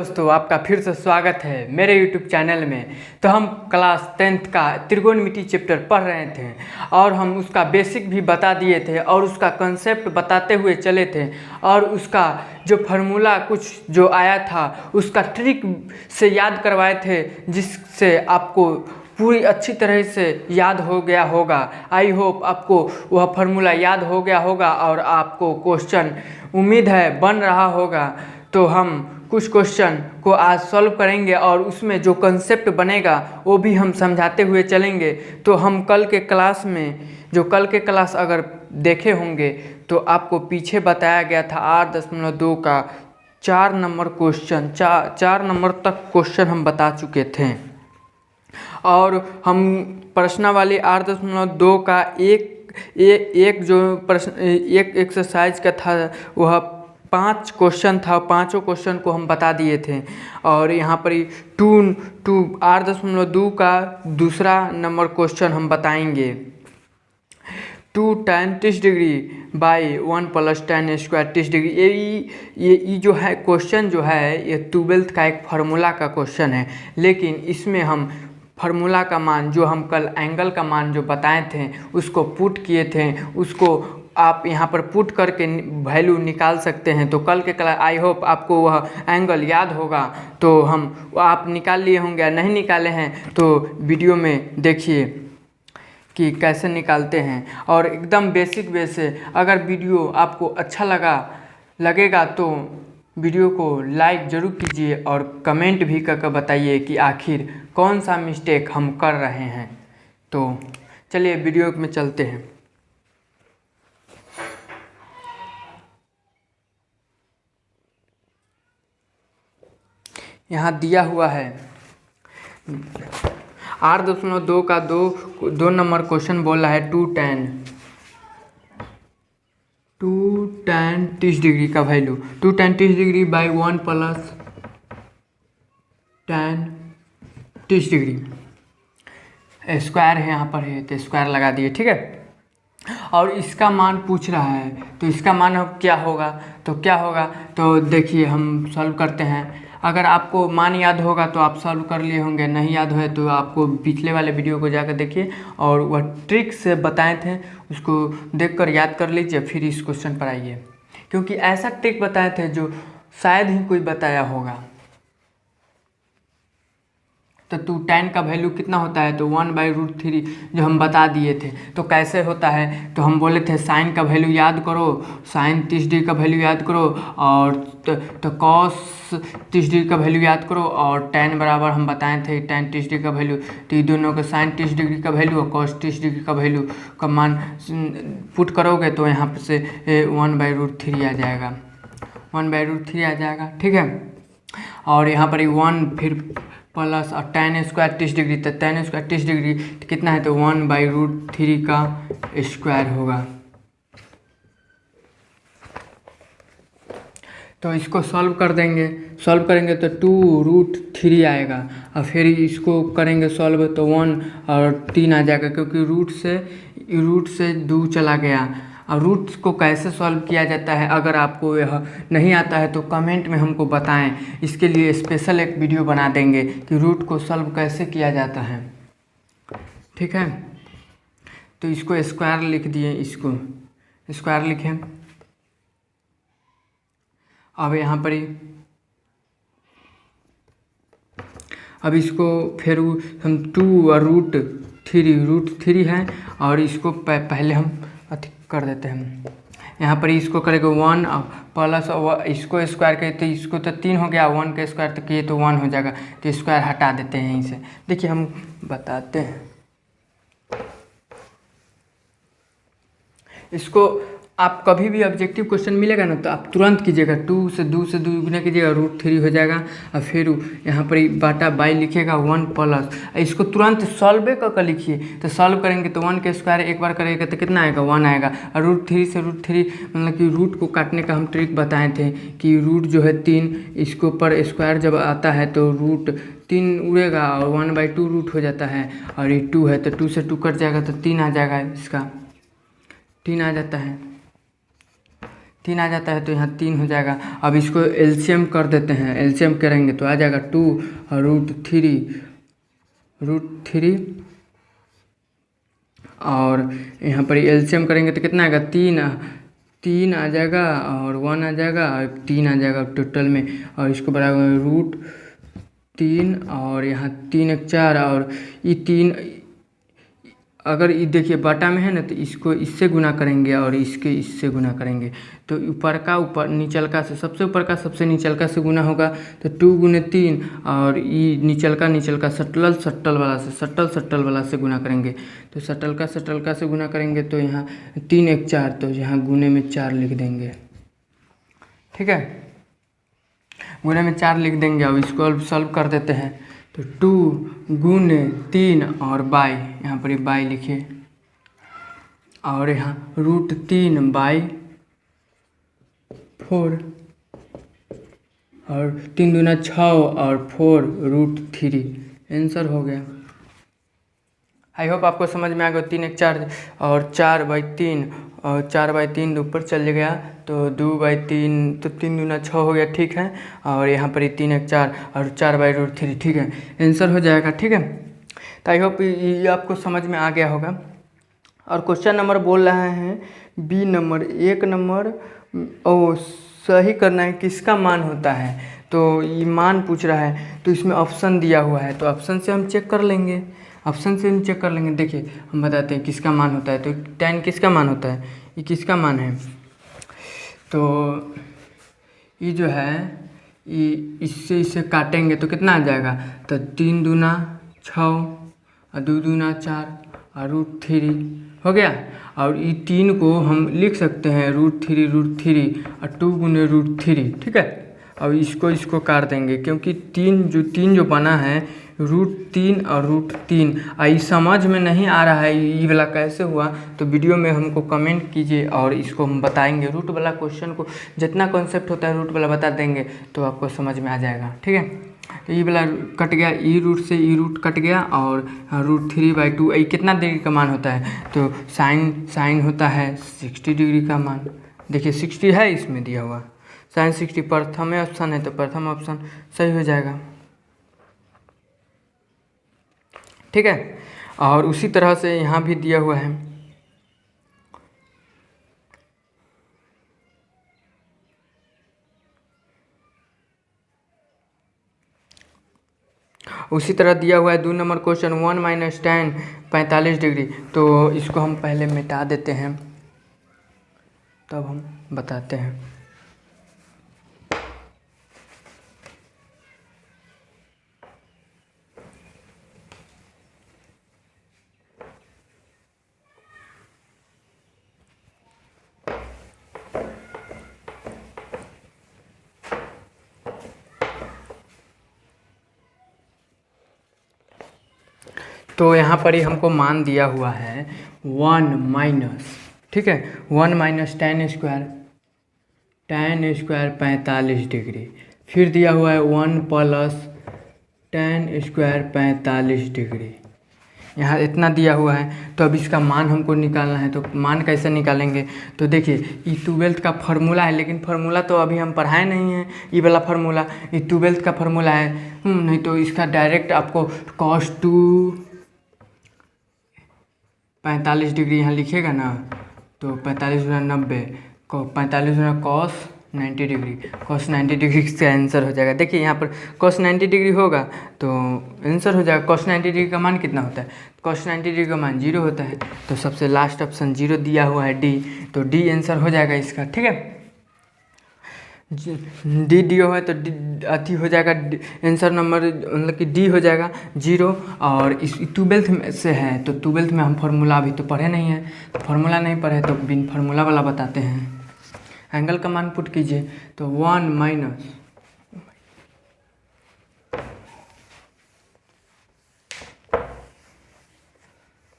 दोस्तों, आपका फिर से स्वागत है मेरे YouTube चैनल में। तो हम क्लास 10th का त्रिकोणमिति चैप्टर पढ़ रहे थे और हम उसका बेसिक भी बता दिए थे और उसका कंसेप्ट बताते हुए चले थे और उसका जो फार्मूला कुछ जो आया था उसका ट्रिक से याद करवाए थे, जिससे आपको पूरी अच्छी तरह से याद हो गया होगा। आई होप आपको वह फार्मूला याद हो गया होगा और आपको क्वेश्चन उम्मीद है बन रहा होगा। तो हम कुछ क्वेश्चन को आज सॉल्व करेंगे और उसमें जो कंसेप्ट बनेगा वो भी हम समझाते हुए चलेंगे। तो हम कल के क्लास अगर देखे होंगे तो आपको पीछे बताया गया था 8.2 का 4 नंबर क्वेश्चन, 4 नंबर तक क्वेश्चन हम बता चुके थे और हम प्रश्नावली 8.2 का एक जो प्रश्न एक एक्सरसाइज का था वह 5 क्वेश्चन था। 5 क्वेश्चन को हम बता दिए थे और यहाँ पर 8.2 का दूसरा नंबर क्वेश्चन हम बताएंगे। 2 tan 30 degree by 1 + tan square 30 degree. ये जो है क्वेश्चन जो है ये 12th का एक फार्मूला का क्वेश्चन है, लेकिन इसमें हम फार्मूला का मान जो हम कल एंगल का मान जो बताए थे उसको पुट किए थे, उसको आप यहाँ पर पुट करके वैल्यू निकाल सकते हैं। तो कल के क्लास आई होप आपको वह एंगल याद होगा। तो आप निकाल लिए होंगे, नहीं निकाले हैं तो वीडियो में देखिए कि कैसे निकालते हैं। और एकदम बेसिक वे से अगर वीडियो आपको अच्छा लगेगा तो वीडियो को लाइक ज़रूर कीजिए और कमेंट भी करके बताइए कि आखिर कौन सा मिस्टेक हम कर रहे हैं। तो चलिए वीडियो में चलते हैं। यहाँ दिया हुआ है 8.2 का दो नंबर क्वेश्चन बोल रहा है 2 tan 30 डिग्री का value 2 tan 30 degree by 1 + tan 30 degree. Square है यहाँ पर है तो स्क्वायर लगा दिए, ठीक है। और इसका मान पूछ रहा है तो इसका मान अब क्या होगा तो देखिए हम सॉल्व करते हैं। अगर आपको मान याद होगा तो आप सॉल्व कर लिए होंगे, नहीं याद है तो आपको पिछले वाले वीडियो को जाकर देखिए और वह ट्रिक से बताए थे उसको देखकर याद कर लीजिए, फिर इस क्वेश्चन पर आइए। क्योंकि ऐसा ट्रिक बताए थे जो शायद ही कोई बताया होगा। तो 2 tan का वैल्यू कितना होता है तो 1/√3 जो हम बता दिए थे। तो कैसे होता है तो हम बोले थे साइन का वैल्यू याद करो, साइन 30 डिग्री का वैल्यू याद करो और तो कॉस 30 डिग्री का वैल्यू याद करो और tan बराबर हम बताए थे tan 30 डिग्री का वैल्यू। तो ये दोनों का साइन 30 डिग्री का वैल्यू और कॉस 30 डिग्री का वैल्यू का मान पुट करोगे तो यहाँ से 1/√3 आ जाएगा, 1/√3 आ जाएगा, ठीक है। और यहाँ पर 1 फिर प्लस और tan स्क्वायर 30 डिग्री, तो tan स्क्वायर 30 डिग्री तो कितना है तो 1/√3 का स्क्वायर होगा। तो इसको सॉल्व करेंगे तो 2√3 आएगा और फिर इसको करेंगे सॉल्व तो 1 और 3 आ जाएगा, क्योंकि रूट से 2 चला गया। और रूट को कैसे सॉल्व किया जाता है अगर आपको यह नहीं आता है तो कमेंट में हमको बताएं, इसके लिए स्पेशल एक वीडियो बना देंगे कि रूट को सॉल्व कैसे किया जाता है, ठीक है। तो इसको स्क्वायर लिख दिए, इसको स्क्वायर लिखें। अब यहाँ पर अब इसको फिर हम 2 और √3 है और इसको पहले हम कर देते हैं। यहाँ पर इसको करेंगे 1 प्लस इसको स्क्वायर करें तो इसको तो 3 हो गया, 1 का स्क्वायर तो किए तो 1 हो जाएगा, तो स्क्वायर हटा देते हैं यहीं से। देखिए हम बताते हैं इसको। आप कभी भी ऑब्जेक्टिव क्वेश्चन मिलेगा ना तो आप तुरंत कीजिएगा, 2 से 2 गुना कीजिएगा, √3 हो जाएगा और फिर यहाँ पर बाटा बाई लिखिएगा 1 प्लस, इसको तुरंत सॉल्व कर लिखिए। तो सॉल्व करेंगे तो 1 के स्क्वायर एक बार करेगा तो कितना आएगा 1 आएगा। और √3 से √3 मतलब कि रूट को काटने का हम ट्रिक बताए थे कि रूट जो है 3, इसको पर स्क्वायर जब आता है तो √3 उड़ेगा और 1/2 रूट हो जाता है और ये 2 है तो 2 से 2 कट जाएगा तो 3 आ जाएगा, इसका 3 आ जाता है। 3 आ जाता है तो यहाँ 3 हो जाएगा। अब इसको एलसीएम कर देते हैं, एलसीएम करेंगे तो आ जाएगा 2 और √3 और यहाँ पर एलसीएम करेंगे तो कितना आएगा 3 आ जाएगा और 1 आ जाएगा और 3 आ जाएगा टोटल में। और इसको बराबर √3 और यहाँ 3 एक 4 और ये 3, अगर ये देखिए बटा में है ना तो इसको इससे गुना करेंगे और इससे गुना करेंगे तो ऊपर का ऊपर नीचल का से सबसे ऊपर का सबसे नीचल का से गुना होगा तो 2 × 3 और ये नीचल का सट्टल वाला से गुना करेंगे तो सट्टल का से गुना करेंगे तो यहाँ 3 एक 4 तो यहाँ गुने में 4 लिख देंगे। ठीक है, गुने में 4 लिख देंगे। अब इसको अब सॉल्व कर देते हैं तो 2 × 3 और बाई, यहाँ पर बाई लिखिए और यहाँ √3/4 और 3 दूना 6 और 4 √3 आंसर हो गया। आई होप आपको समझ में आ गया। 3 एक 4 और 4/3 और 4/3 ऊपर चले गया तो 2/3 तो 3 दूना 6 हो गया। ठीक है, और यहाँ पर 3 एक 4 और 4/√3 ठीक है, आंसर हो जाएगा। ठीक है, तो आई होप ये आपको समझ में आ गया होगा। और क्वेश्चन नंबर बोल रहे हैं बी नंबर 1 नंबर ओ सही करना है किसका मान होता है, तो ये मान पूछ रहा है तो इसमें ऑप्शन दिया हुआ है तो ऑप्शन से हम चेक कर लेंगे। देखिए हम बताते हैं किसका मान होता है। तो tan किसका मान होता है, ये किसका मान है, तो ये जो है ये इससे काटेंगे तो कितना आ जाएगा, तो 3 दूना 6 और 2 दूना 4 और √3 हो गया। और ये 3 को हम लिख सकते हैं √3 और 2 × √3। ठीक है, अब इसको काट देंगे क्योंकि 3 जो बना है √3 और √3 आई समझ में नहीं आ रहा है ये वाला कैसे हुआ, तो वीडियो में हमको कमेंट कीजिए और इसको हम बताएंगे। रूट वाला क्वेश्चन को जितना कॉन्सेप्ट होता है रूट वाला बता देंगे तो आपको समझ में आ जाएगा। ठीक है, तो ये वाला कट गया, ई रूट से ई रूट कट गया और √3/2 ये कितना डिग्री का मान होता है, तो साइन होता है 60 डिग्री का मान। देखिए 60 है इसमें दिया हुआ, साइन 60 प्रथम ऑप्शन है तो प्रथम ऑप्शन सही हो जाएगा। ठीक है, और उसी तरह से यहाँ भी दिया हुआ है उसी तरह दिया हुआ है 2 नंबर क्वेश्चन 1 - tan 45 डिग्री। तो इसको हम पहले मिटा देते हैं तब हम बताते हैं। तो यहाँ पर ही हमको मान दिया हुआ है 1 - ठीक है 1 - tan स्क्वायर 45 डिग्री, फिर दिया हुआ है 1 + tan स्क्वायर 45 डिग्री। यहाँ इतना दिया हुआ है तो अब इसका मान हमको निकालना है। तो मान कैसे निकालेंगे, तो देखिए ये 12th का फार्मूला है, लेकिन फार्मूला तो अभी हम पढ़ाए नहीं है। ये वाला फार्मूला ये 12th का फार्मूला है, नहीं तो इसका डायरेक्ट आपको cos 2 45 डिग्री यहाँ लिखेगा ना, तो 45 × 90 45 × cos 90 डिग्री, cos 90 डिग्री का आंसर हो जाएगा। देखिए यहाँ पर cos 90 डिग्री होगा तो आंसर हो जाएगा। cos 90 डिग्री का मान कितना होता है, cos 90 डिग्री का मान 0 होता है, तो सबसे लास्ट ऑप्शन 0 दिया हुआ है डी, तो डी आंसर हो जाएगा इसका। ठीक है, डी दिया हुआ है तो अथी हो जाएगा आंसर नंबर, मतलब कि डी हो जाएगा 0। और इस 12th में से है तो 12th में हम फार्मूला अभी तो पढ़े नहीं है, फार्मूला नहीं पढ़े तो बिन फार्मूला वाला बताते हैं। एंगल का मान पुट कीजिए तो 1 -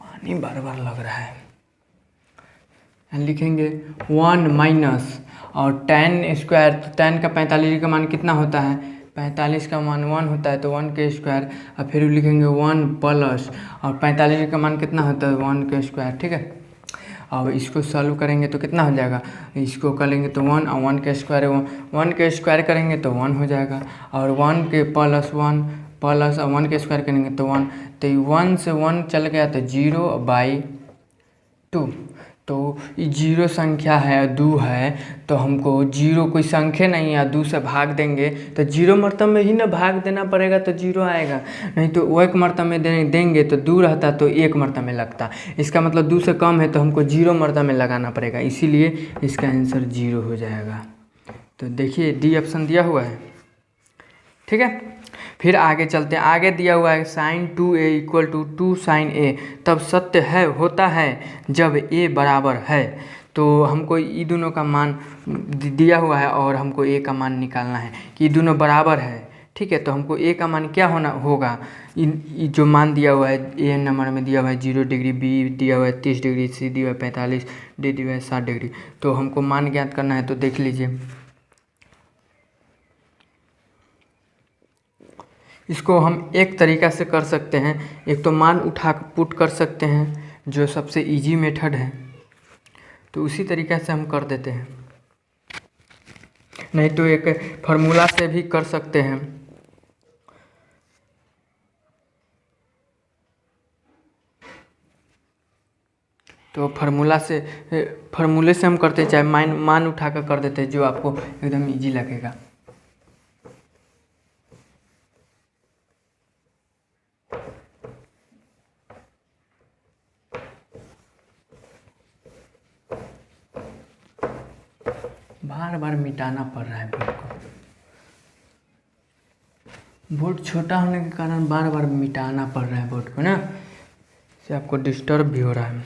पानी बार बार लग रहा है, लिखेंगे 1 - और tan स्क्वायर, तो tan का 45 का मान कितना होता है, 45 का मान 1 होता है तो 1 के स्क्वायर, और फिर लिखेंगे 1 + और 45 का मान कितना होता है 1 के स्क्वायर। ठीक है, अब इसको सॉल्व करेंगे तो कितना हो जाएगा, इसको करेंगे तो 1 और 1 का स्क्वायर, 1 के स्क्वायर करेंगे तो 1 हो जाएगा, और 1 के प्लस 1 प्लस 1 के स्क्वायर करेंगे तो 1, तो 1 से 1 चल गया तो 0/2। तो ये जीरो संख्या है, 2 है, तो हमको जीरो कोई संख्या नहीं है, 2 से भाग देंगे तो जीरो मर्तब में ही ना भाग देना पड़ेगा तो जीरो आएगा, नहीं तो वो एक मर्तब में देंगे तो 2 रहता तो एक मर्तब में लगता। इसका मतलब 2 से कम है तो हमको जीरो मर्तब में लगाना पड़ेगा, इसीलिए इसका आंसर 0 हो जाएगा। तो देखिए डी ऑप्शन दिया हुआ है, ठीक है। फिर आगे चलते हैं, आगे दिया हुआ है sin 2a equal to 2 sin a तब सत्य है होता है जब a बराबर है। तो हमको ये दोनों का मान दिया हुआ है और हमको a का मान निकालना है कि ये दोनों बराबर है, ठीक है। तो हमको a का मान क्या होना होगा, जो मान दिया हुआ है a नंबर में दिया हुआ है 0 डिग्री, b दिया हुआ है 30 डिग्री, c दिया हुआ है 45, d दिया हुआ है 60 डिग्री। तो हमको मान ज्ञात करना है, तो देख लीजिए इसको हम एक तरीक़ा से कर सकते हैं, एक तो मान उठा पुट कर सकते हैं जो सबसे इजी मेथड है, तो उसी तरीक़े से हम कर देते हैं, नहीं तो एक फार्मूला से भी कर सकते हैं। तो फार्मूले से हम करते हैं, चाहे मान उठा कर देते हैं, जो आपको एकदम इजी लगेगा। बार बार मिटाना पड़ रहा है बोर्ड को, बोर्ड छोटा होने के कारण बार बार मिटाना पड़ रहा है बोर्ड को ना, इससे आपको डिस्टर्ब भी हो रहा है।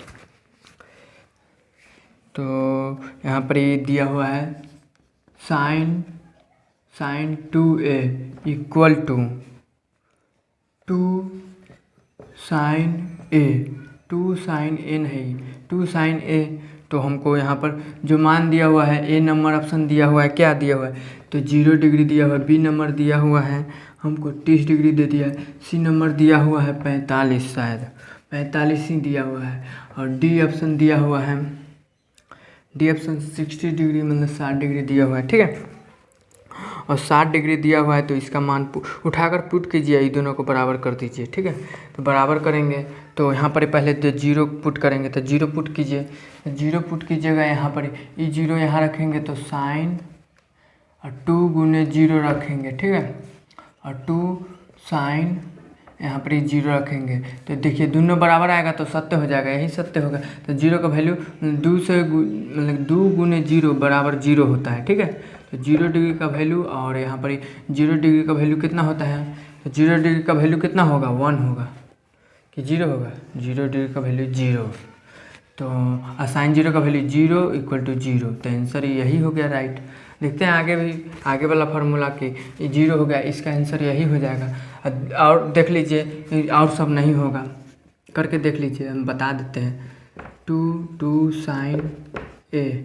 तो यहाँ पर ये दिया हुआ है sin 2a equal to 2 sin a, 2 sin a नहीं 2 sin a। तो हमको यहाँ पर जो मान दिया हुआ है, ए नंबर ऑप्शन दिया हुआ है, क्या दिया हुआ है, तो 0 डिग्री दिया हुआ है, बी नंबर दिया हुआ है हमको 30 डिग्री दे दिया है, सी नंबर दिया हुआ है 45, शायद 45 ही दिया हुआ है, और डी ऑप्शन दिया हुआ है, डी ऑप्शन 60 डिग्री मतलब 60 डिग्री दिया हुआ है, ठीक है। और 60 डिग्री दिया हुआ है तो इसका मान उठाकर पुट कीजिए, ये दोनों को बराबर कर दीजिए, ठीक है। तो बराबर करेंगे तो यहाँ पर पहले तो 0 पुट करेंगे, तो 0 पुट कीजिए, 0 पुट कीजिएगा, यहाँ पर ये 0 यहाँ रखेंगे तो साइन और 2 गुने 0 रखेंगे, ठीक है, और 2 साइन यहाँ पर 0 रखेंगे। तो देखिए दोनों बराबर आएगा तो सत्य हो जाएगा, यही सत्य होगा। तो 0 का वैल्यू 2 से मतलब 2 गुने 0 बराबर 0 होता है, ठीक है। तो 0 डिग्री का वैल्यू, और यहाँ पर 0 डिग्री का वैल्यू कितना होता है, तो 0 डिग्री का वैल्यू कितना होगा, 1 होगा कि 0 होगा, 0 डिग्री का वैल्यू 0। तो साइन 0 का वैल्यू 0 इक्वल टू 0, तो आंसर यही हो गया राइट। देखते हैं आगे भी, आगे वाला फार्मूला कि ये 0 हो गया, इसका आंसर यही हो जाएगा। और देख लीजिए और सब नहीं होगा, करके देख लीजिए, हम बता देते हैं 2 साइन a,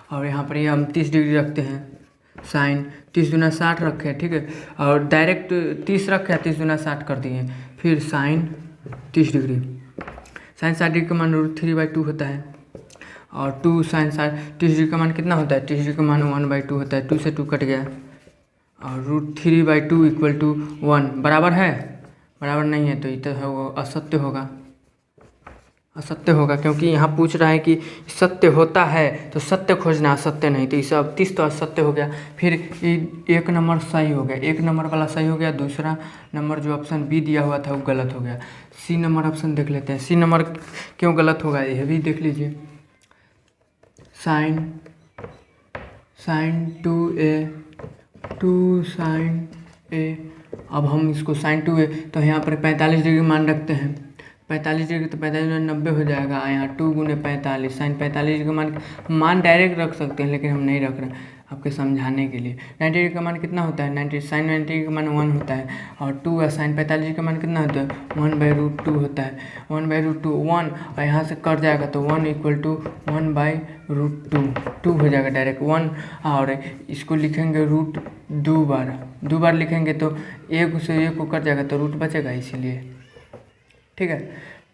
और यहाँ पर ये हम 30 डिग्री रखते हैं, साइन 30 गुना 60 रखे, ठीक है, और डायरेक्ट 30 रखे 30 गुना 60 कर दिए, फिर साइन 30 डिग्री, साइन 60 डिग्री का मान √3/2 होता है, और 2 साइन 30 डिग्री का मान कितना होता है, 30 डिग्री का मान 1/2 होता है, 2 से 2 कट गया, और √3/2 इक्वल टू 1 बराबर है, बराबर नहीं है तो ये तो असत्य होगा, असत्य होगा, क्योंकि यहाँ पूछ रहा है कि सत्य होता है तो सत्य खोजना, असत्य नहीं, तो इसे 30 तो असत्य हो गया। फिर एक नंबर सही हो गया, एक नंबर वाला सही हो गया, दूसरा नंबर जो ऑप्शन बी दिया हुआ था वो गलत हो गया। सी नंबर ऑप्शन देख लेते हैं, सी नंबर क्यों गलत होगा यह भी देख लीजिए, साइन 2 साइन a, अब हम इसको साइन 2a, तो यहाँ पर 45 डिग्री मान रखते हैं, 45 डिग्री तो 45 90 हो जाएगा, यहाँ 2 गुने 45 साइन 45 डिग्री का मान डायरेक्ट रख सकते हैं, लेकिन हम नहीं रख रहे हैं आपके समझाने के लिए। 90 डिग्री का मान कितना होता है, 90 साइन 90 डिग्री का मान 1 होता है, और 2 और साइन 45 डिग्री का मान कितना होता है, 1/√2 होता है, 1/√2 1, और यहाँ से कट जाएगा तो 1 इक्वल टू 1/√2, 2 हो जाएगा डायरेक्ट 1, और इसको लिखेंगे रूट 2 बार लिखेंगे तो एक से एक को कट जाएगा तो रूट बचेगा, इसीलिए ठीक है।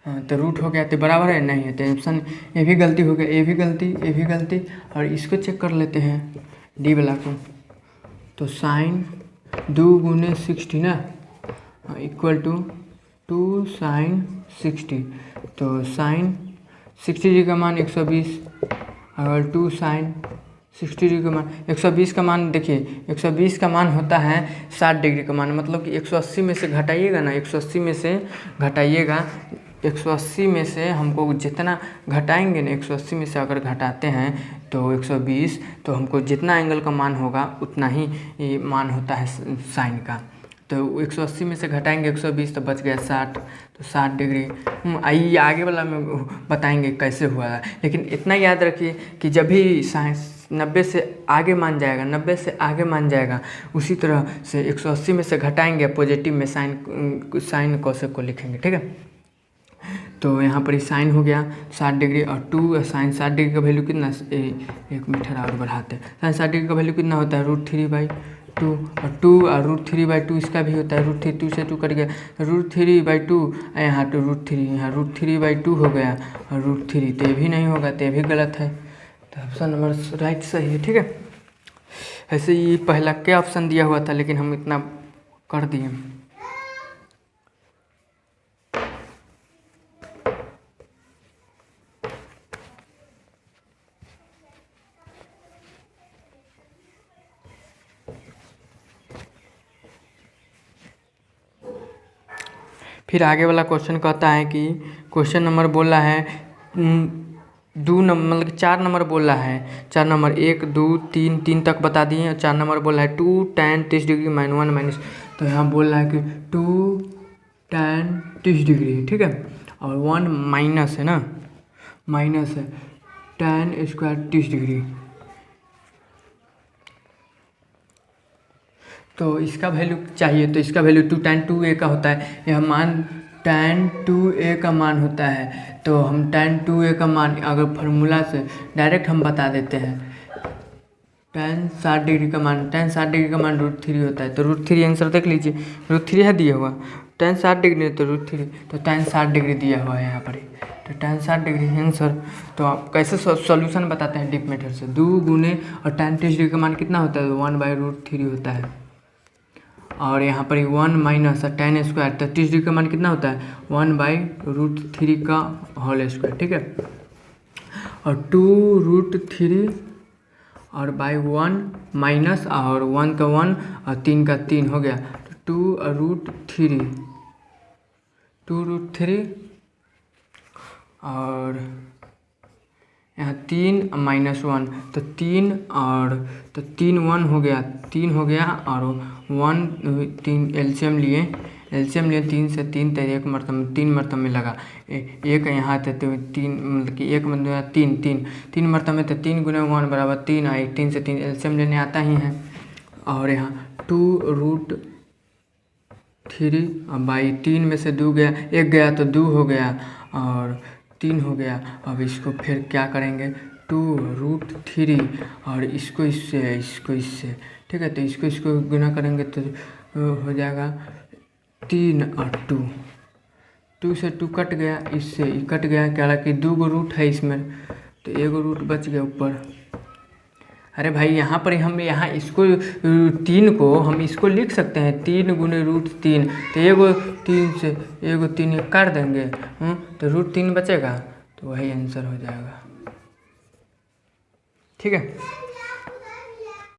हाँ तो रूट हो गया तो बराबर है, नहीं है तो ऑप्शन ये भी गलती हो गया, ये भी गलती, ये भी गलती। और इसको चेक कर लेते हैं डी वाला को। तो साइन 2 × 60 ना इक्वल टू 2 sin 60। तो साइन 60 का मान 120, और 2 sin 60 का मान 120 का मान देखिए 120 का मान होता है 60 डिग्री का मान, मतलब कि 180 में से घटाइएगा ना, 180 में से घटाइएगा, 180 में से हमको जितना घटाएंगे ना, 180 में से अगर घटाते हैं तो 120, तो हमको जितना एंगल का मान होगा उतना ही ये मान होता है साइन का। तो 180 में से घटाएंगे 120 तो बच गया 60, तो 60 डिग्री। आइए आगे वाला में बताएंगे कैसे हुआ है, लेकिन इतना याद रखिए कि जब भी साइंस 90 से आगे मान जाएगा, 90 से आगे मान जाएगा, उसी तरह से 180 में से घटाएंगे पॉजिटिव में साइन कोसेक को लिखेंगे, ठीक है। तो यहाँ पर साइन हो गया 60 डिग्री, और 2 साइन 60 डिग्री का वैल्यू कितना, एक मीटर और बढ़ाते हैं, साइन 60 डिग्री का वैल्यू कितना होता है √3/2, और 2 और √3/2 इसका भी होता है, √3 2 से 2 कट गया, √3/2, यहाँ तो √3, यहाँ √3/2 हो गया, और √3, तो ये भी नहीं होगा, तो ये भी गलत है, तो ऑप्शन नंबर राइट सही है, ठीक है। ऐसे ही पहला क्या ऑप्शन दिया हुआ था, लेकिन हम इतना कर दिए। फिर आगे वाला क्वेश्चन कहता है कि क्वेश्चन नंबर बोल रहा है 2 नंबर, मतलब 4 नंबर बोल रहा है, 4 नंबर 1 2 3 3 तक बता दिए, और 4 नंबर बोल रहा है 2 tan 30 डिग्री -1 माइनस, तो यहाँ बोल रहा है कि 2 tan 30 डिग्री, ठीक है, और 1 माइनस है ना, माइनस है tan स्क्वायर 30 डिग्री। तो इसका वैल्यू चाहिए, तो इसका वैल्यू 2 tan 2a का होता है, यह मान tan 2a का मान होता है। तो हम tan 2a का मान अगर फार्मूला से डायरेक्ट हम बता देते हैं, tan 60 डिग्री का मान, tan 60 डिग्री का मान √3 होता है, तो √3 आंसर देख लीजिए, √3 है दिया हुआ, tan 60 डिग्री तो √3, तो tan 60 डिग्री दिया हुआ है यहाँ पर, तो tan 60 डिग्री आंसर। तो आप कैसे सॉल्यूशन बताते हैं डिप मेथड से, 2 गुने और tan 30 डिग्री का मान कितना होता है, 1/√3 होता है, और यहाँ पर 1 माइनस tan स्क्वायर, तो 30 डिग्री का मान कितना होता है 1/√3 का होल स्क्वायर, ठीक है, और 2√3 और बाई 1 माइनस, और 1 का 1 और 3 का 3 हो गया, तो 2√3 और यहाँ 3 -1, तो 3 और तो 3 1 हो गया, 3 हो गया, और 1 3 एलसीएम लिए 3 से 3 तो एक मरतब 3 मरतब में लगा, एक यहाँ थे तो 3, मतलब कि एक मतलब 3 मरतब में, तो 3 गुना 1 बराबर 3 आई, 3 से 3 एलसीएम लेने आता ही है, और यहाँ 2√3 बाई 3 में से 2 गया, 1 गया तो 2 हो गया, और 3 हो गया। अब इसको फिर क्या करेंगे, 2√3 और इसको इससे, ठीक है, तो इसको गुना करेंगे तो हो जाएगा 3 और 2 से 2 कट गया, इससे कट गया, क्या लगा कि 2 रूट है इसमें, तो 1 रूट बच गया ऊपर। अरे भाई यहाँ पर हम यहाँ इसको 3 को हम इसको लिख सकते हैं 3 गुने √3, तो 1 से 3 काट देंगे, तो √3 बचेगा, तो वही आंसर हो जाएगा, ठीक है।